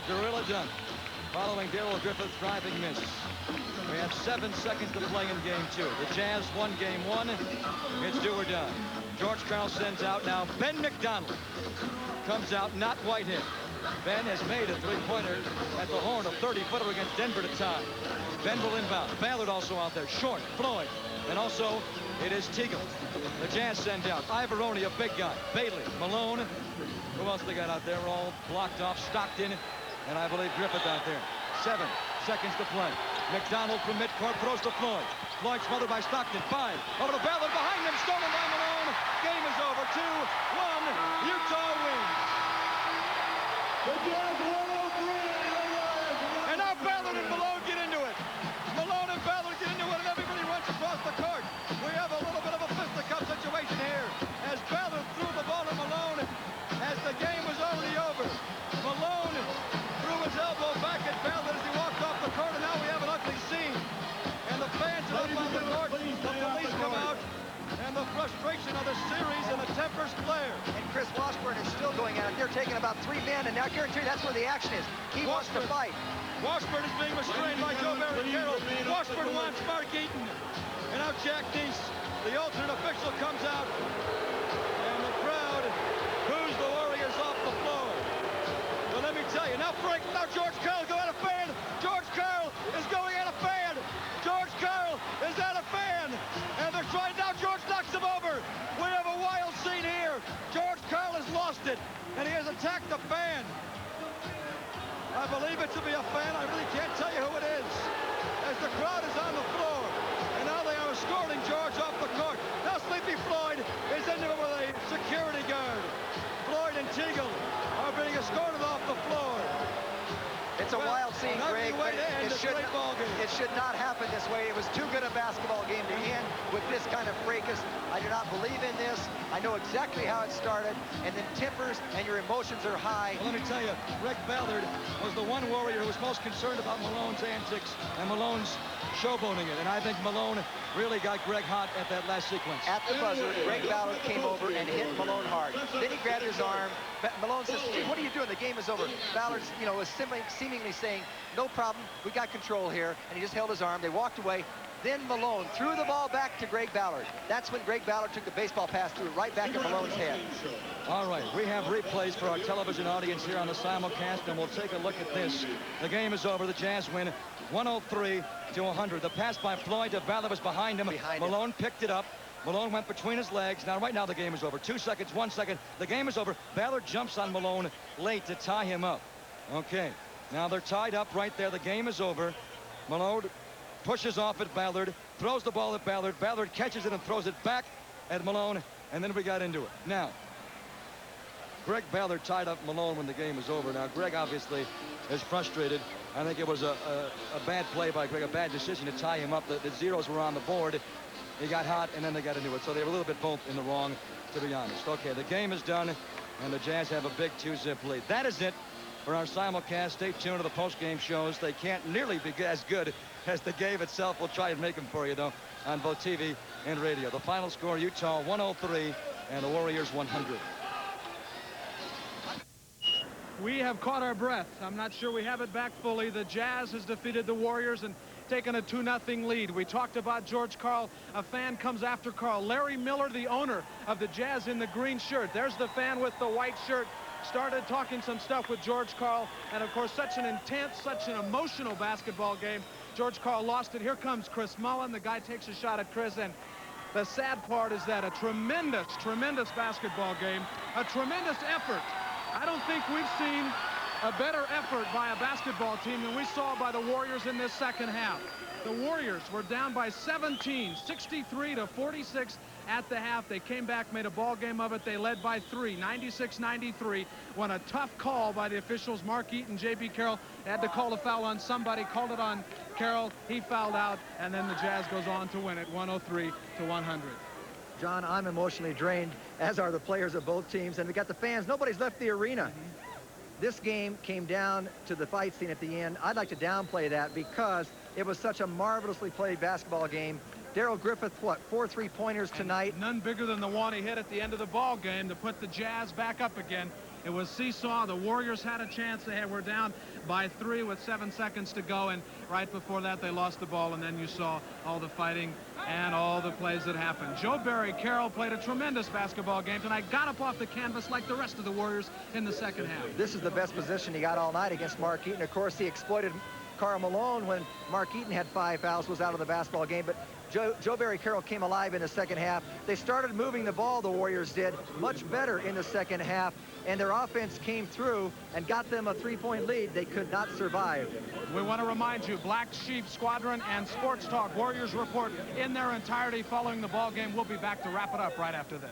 Gorilla dunk. Following Darrell Griffith's driving miss. We have 7 seconds to play in game 2. The Jazz won game 1. It's do or die. George Karl sends out now. Ben McDonald comes out, not Whitehead. Ben has made a three-pointer at the horn, a 30-footer against Denver to tie. Ben will inbound. Ballard also out there. Short, Floyd. And also, it is Teagle. The Jazz send out. Ivoroni, a big guy. Bailey, Malone. Who else they got out there? All blocked off. Stockton. And I believe Griffith out there. 7 seconds to play. McDonald from midcourt throws to Floyd. Floyd smothered by Stockton. 5. Over to Ballard behind him. Stolen by Malone. Game is over. 2-1. Utah wins. And now Ballard and Malone get into it. Malone and Ballard get into it, and everybody runs across the court. We have a little bit of a fisticuff situation here as Ballard threw the ball to Malone as the game was already over. Malone threw his elbow back at Ballard as he walked off the court, and now we have an ugly scene. And the fans are up on the court. The police come out. And the frustration of the series and the tempers flare. And Chris Washburn is still going at it. They're taking about 3 men, and now guarantee that's where the action is. He wants to fight. Washburn is being restrained by Joe Barry-Carroll. Washburn wants Mark Eaton. And now Jack Neese, the alternate official, comes out. And the crowd boos the Warriors off the floor. But let me tell you, now George Karl going at a fan. George Karl is going at a fan. George Karl is at a fan. And they're trying now. George knocks him over. We have a wild scene here. George Karl has lost it. And he has attacked the fan. I believe it to be a fan. I really can't tell you who it is. As the crowd is on the floor. And now they are escorting George off the court. Now Sleepy Floyd is into it with a security guard. Floyd and Teagle are being escorted off the floor. It's a wild scene, Greg, but it should not happen this way. It was too good a basketball game to end with this kind of fracas. I do not believe in this. I know exactly how it started, and then tempers and your emotions are high. Well, let me tell you, Greg Ballard was the one Warrior who was most concerned about Malone's antics and Malone's showboating it, and I think Malone really got Greg hot at that last sequence. At the buzzer, Greg Ballard came over and hit Malone hard. Then he grabbed his arm. Malone says, "Hey, what are you doing? The game is over." Ballard, was seemingly saying, "No problem, we got control here," and he just held his arm. They walked away. Then Malone threw the ball back to Greg Ballard. That's when Greg Ballard took the baseball pass, threw it right back at Malone's head. All right, we have replays for our television audience here on the simulcast, and we'll take a look at this. The game is over. The Jazz win 103-100. The pass by Floyd to Ballard was behind him. Malone picked it up. Malone went between his legs. Now, right now, the game is over. 2 seconds, 1 second. The game is over. Ballard jumps on Malone late to tie him up. Okay, now they're tied up right there. The game is over. Malone pushes off at Ballard, throws the ball at Ballard. Ballard catches it and throws it back at Malone, and then we got into it. Now, Greg Ballard tied up Malone when the game was over. Now, Greg obviously is frustrated. I think it was a bad play by Greg, a bad decision to tie him up. The zeros were on the board. He got hot, and then they got into it. So they were a little bit both in the wrong, to be honest. Okay, the game is done, and the Jazz have a big 2-zip lead. That is it for our simulcast. Stay tuned to the post-game shows. They can't nearly be as good as the game itself. We'll try and make them for you, though, on both TV and radio. The final score, Utah 103 and the Warriors 100. We have caught our breath. I'm not sure we have it back fully. The Jazz has defeated the Warriors and taken a 2-0 lead. We talked about George Karl. A fan comes after Karl. Larry Miller, the owner of the Jazz in the green shirt. There's the fan with the white shirt. Started talking some stuff with George Karl. And, of course, such an intense, such an emotional basketball game. George Karl lost it. Here comes Chris Mullen. The guy takes a shot at Chris. And the sad part is that a tremendous, tremendous basketball game. A tremendous effort. I don't think we've seen a better effort by a basketball team than we saw by the Warriors in this second half. The Warriors were down by 17, 63-46 at the half. They came back, made a ball game of it. They led by 3, 96-93, when a tough call by the officials. Mark Eaton, J.B. Carroll had to call a foul on somebody, called it on Carroll. He fouled out, and then the Jazz goes on to win it 103-100. John, I'm emotionally drained, as are the players of both teams, and we got the fans. Nobody's left the arena. This game came down to the fight scene at the end. I'd like to downplay that because it was such a marvelously played basketball game. Darrell Griffith, what, 4 3-pointers tonight? None bigger than the one he hit at the end of the ball game to put the Jazz back up again. It was seesaw. The Warriors had a chance. They were down by 3 with 7 seconds to go, and right before that they lost the ball, and then you saw all the fighting and all the plays that happened. Joe Karl played a tremendous basketball game tonight, got up off the canvas like the rest of the Warriors in the second half. This is the best position he got all night against Mark Eaton. Of course, he exploited Karl Malone when Mark Eaton had 5 fouls, was out of the basketball game, but Joe Karl came alive in the second half. They started moving the ball, the Warriors did, much better in the second half, and their offense came through and got them a 3-point lead. They could not survive. We want to remind you, Black Sheep Squadron and Sports Talk Warriors Report in their entirety following the ball game. We'll be back to wrap it up right after this.